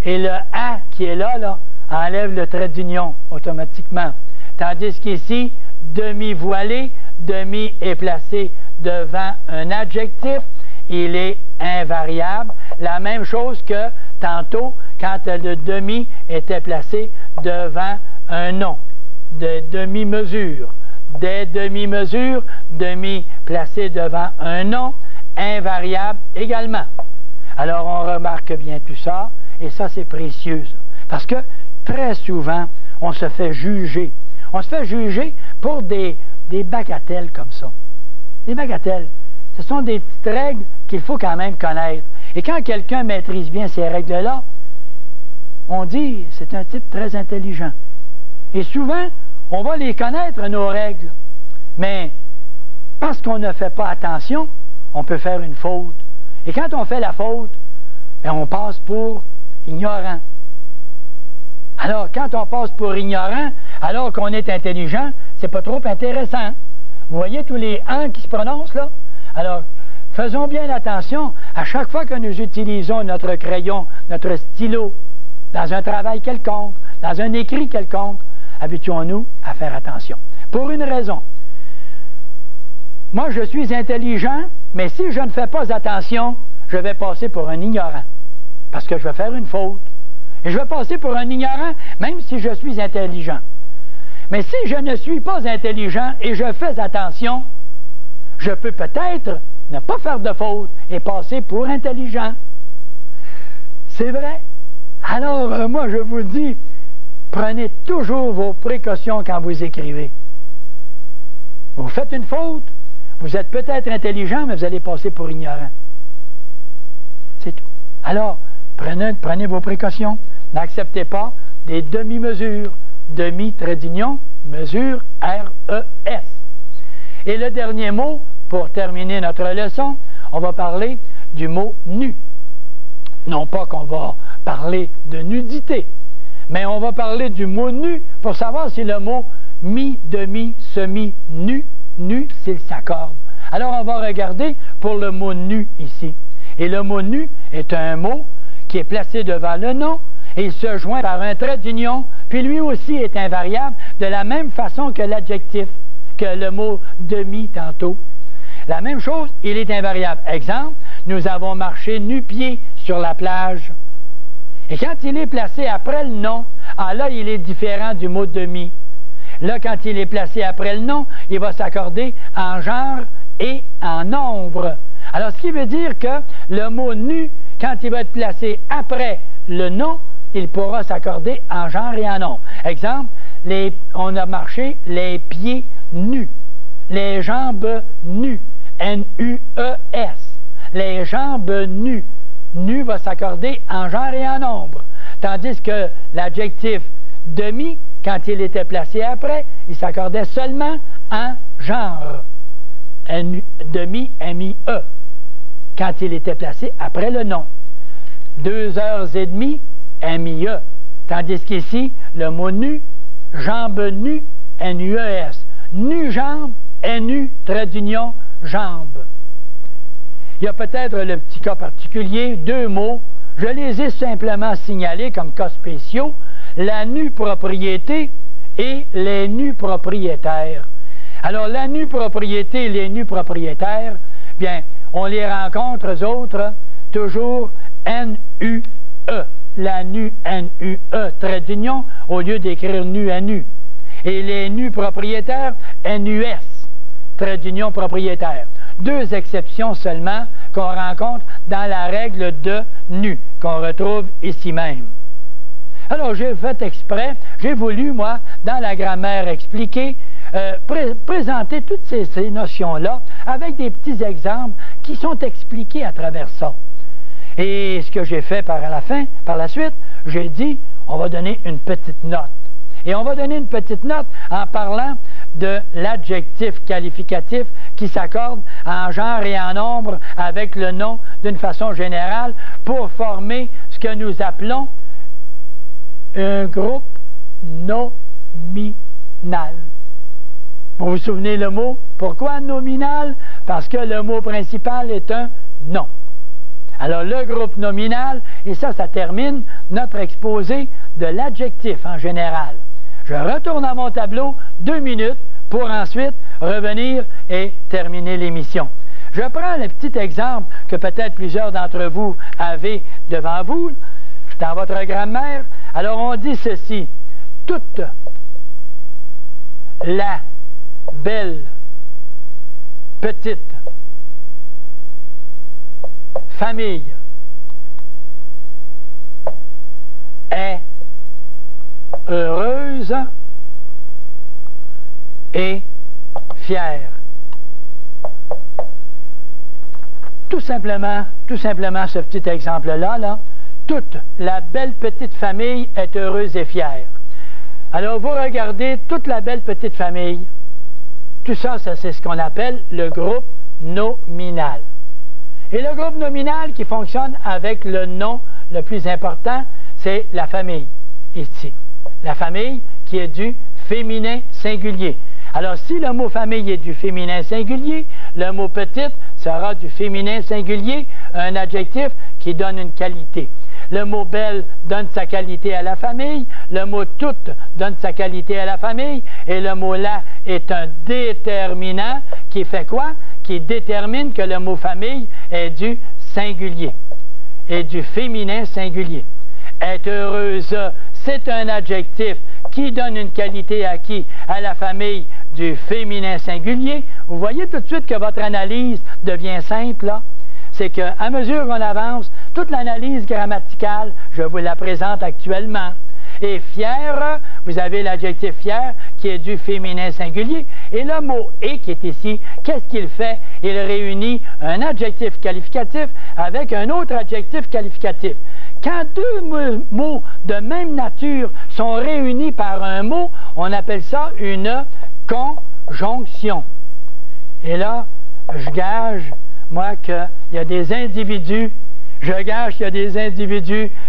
Et le à qui est là, enlève le trait d'union automatiquement. Tandis qu'ici, demi-voilé, demi est placé devant un adjectif, il est invariable. La même chose que tantôt, quand le demi était placé devant un nom, de demi-mesure. Des demi-mesures, demi placé devant un nom, invariable également. Alors, on remarque bien tout ça, et ça, c'est précieux, ça. Parce que, très souvent, on se fait juger. On se fait juger pour des bagatelles comme ça. Des bagatelles. Ce sont des petites règles qu'il faut quand même connaître. Et quand quelqu'un maîtrise bien ces règles-là, on dit c'est un type très intelligent. Et souvent, on va les connaître, nos règles. Mais parce qu'on ne fait pas attention, on peut faire une faute. Et quand on fait la faute, bien, on passe pour ignorant. Alors, quand on passe pour ignorant, alors qu'on est intelligent, c'est pas trop intéressant. Vous voyez tous les « ans » qui se prononcent, là? Alors, faisons bien attention à chaque fois que nous utilisons notre crayon, notre stylo, dans un travail quelconque, dans un écrit quelconque, habituons-nous à faire attention. Pour une raison. Moi, je suis intelligent, mais si je ne fais pas attention, je vais passer pour un ignorant. Parce que je vais faire une faute. Et je vais passer pour un ignorant, même si je suis intelligent. Mais si je ne suis pas intelligent et je fais attention, je peux peut-être ne pas faire de faute et passer pour intelligent. C'est vrai. Alors, moi, je vous dis, prenez toujours vos précautions quand vous écrivez. Vous faites une faute, vous êtes peut-être intelligent, mais vous allez passer pour ignorant. C'est tout. Alors, prenez vos précautions. N'acceptez pas des demi-mesures. Demi, trait d'union, mesure, R-E-S. Et le dernier mot, pour terminer notre leçon, on va parler du mot nu. Non pas qu'on va parler de nudité, mais on va parler du mot nu pour savoir si le mot mi, demi, semi, nu, nu, s'il s'accorde. Alors on va regarder pour le mot nu ici. Et le mot nu est un mot qui est placé devant le nom et il se joint par un trait d'union, puis lui aussi est invariable de la même façon que l'adjectif, que le mot demi tantôt. La même chose, il est invariable. Exemple, nous avons marché nu-pieds sur la plage. Et quand il est placé après le nom, là, il est différent du mot demi. Là, quand il est placé après le nom, il va s'accorder en genre et en nombre. Alors, ce qui veut dire que le mot nu, quand il va être placé après le nom, il pourra s'accorder en genre et en nombre. Exemple, on a marché les pieds nus, les jambes nues, N-U-E-S, les jambes nues. Nu va s'accorder en genre et en nombre. Tandis que l'adjectif demi, quand il était placé après, il s'accordait seulement en genre. Demi, M-I-E, quand il était placé après le nom. 2h30, M-I-E. Tandis qu'ici, le mot nu, jambe nue, N-U-E-S. Nu-jambe, N-U, trait d'union, jambe. Il y a peut-être le petit cas particulier, 2 mots. Je les ai simplement signalés comme cas spéciaux. La nue propriété et les nus propriétaires. Alors, la nue propriété et les nus propriétaires, bien, on les rencontre, eux autres, toujours N-U-E. La nue N-U-E, trait d'union, au lieu d'écrire nu à nu. Et les nus propriétaires, N-U-S, trait d'union propriétaire. Deux exceptions seulement qu'on rencontre dans la règle de nu, qu'on retrouve ici même. Alors, j'ai fait exprès, j'ai voulu, moi, dans la grammaire expliquée, présenter toutes ces notions-là avec des petits exemples qui sont expliqués à travers ça. Et ce que j'ai fait par la suite, j'ai dit, on va donner une petite note. Et on va donner une petite note en parlant de l'adjectif qualificatif qui s'accorde en genre et en nombre avec le nom d'une façon générale pour former ce que nous appelons un groupe nominal. Vous vous souvenez le mot? Pourquoi nominal? Parce que le mot principal est un nom. Alors, le groupe nominal, et ça termine notre exposé de l'adjectif en général. Je retourne à mon tableau 2 minutes pour ensuite revenir et terminer l'émission. Je prends le petit exemple que peut-être plusieurs d'entre vous avez devant vous, dans votre grammaire. Alors, on dit ceci. Toute la belle petite famille est heureuse et fière. Tout simplement ce petit exemple-là, toute la belle petite famille est heureuse et fière. Alors, vous regardez toute la belle petite famille. Tout ça, c'est ce qu'on appelle le groupe nominal. Et le groupe nominal qui fonctionne avec le nom le plus important, c'est la famille, ici. La famille qui est du féminin singulier. Alors, si le mot famille est du féminin singulier, le mot petite sera du féminin singulier, un adjectif qui donne une qualité. Le mot belle donne sa qualité à la famille, le mot toute donne sa qualité à la famille, et le mot là est un déterminant qui fait quoi? Qui détermine que le mot famille est du singulier, et du féminin singulier. Être heureuse, c'est un adjectif qui donne une qualité à qui? À la famille du féminin singulier. Vous voyez tout de suite que votre analyse devient simple, là. C'est qu'à mesure qu'on avance, toute l'analyse grammaticale, je vous la présente actuellement. Et fier, vous avez l'adjectif fier qui est du féminin singulier. Et le mot « et » qui est ici, qu'est-ce qu'il fait? Il réunit un adjectif qualificatif avec un autre adjectif qualificatif. Quand deux mots de même nature sont réunis par un mot, on appelle ça une conjonction. Et là, je gage, moi, qu'il y a des individus,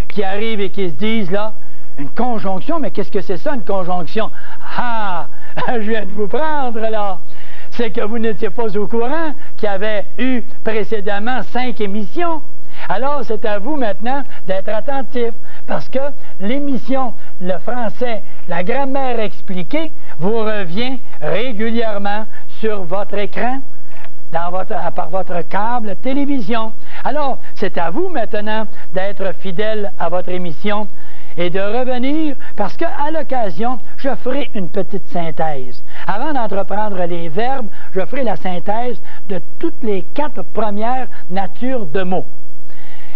qui arrivent et qui se disent, là, une conjonction, mais qu'est-ce que c'est ça, une conjonction? Ah, je viens de vous prendre, là. C'est que vous n'étiez pas au courant qu'il y avait eu précédemment 5 émissions. Alors, c'est à vous maintenant d'être attentif, parce que l'émission, le français, la grammaire expliquée, vous revient régulièrement sur votre écran, par votre câble télévision. Alors, c'est à vous maintenant d'être fidèle à votre émission et de revenir, parce qu'à l'occasion, je ferai une petite synthèse. Avant d'entreprendre les verbes, je ferai la synthèse de toutes les 4 premières natures de mots.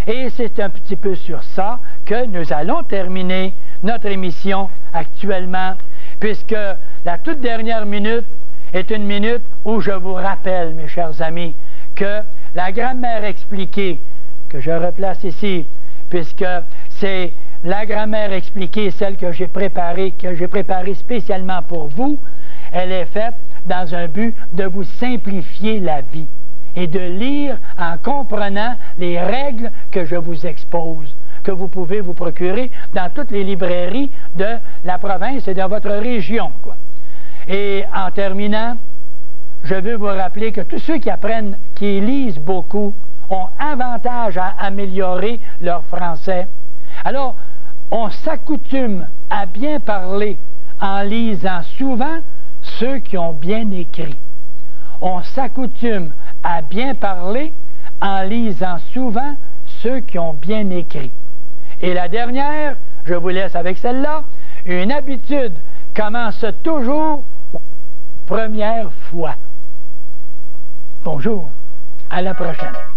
Et c'est un petit peu sur ça que nous allons terminer notre émission actuellement, puisque la toute dernière minute est une minute où je vous rappelle, mes chers amis, que la grammaire expliquée, que je replace ici, puisque c'est la grammaire expliquée, celle que j'ai préparée spécialement pour vous, elle est faite dans un but de vous simplifier la vie et de lire en comprenant les règles que je vous expose, que vous pouvez vous procurer dans toutes les librairies de la province et de votre région, quoi. Et en terminant, je veux vous rappeler que tous ceux qui apprennent, qui lisent beaucoup, ont avantage à améliorer leur français. Alors, on s'accoutume à bien parler en lisant souvent ceux qui ont bien écrit. On s'accoutume à bien parler en lisant souvent ceux qui ont bien écrit. Et la dernière, je vous laisse avec celle-là, une habitude commence toujours première fois. Bonjour, à la prochaine.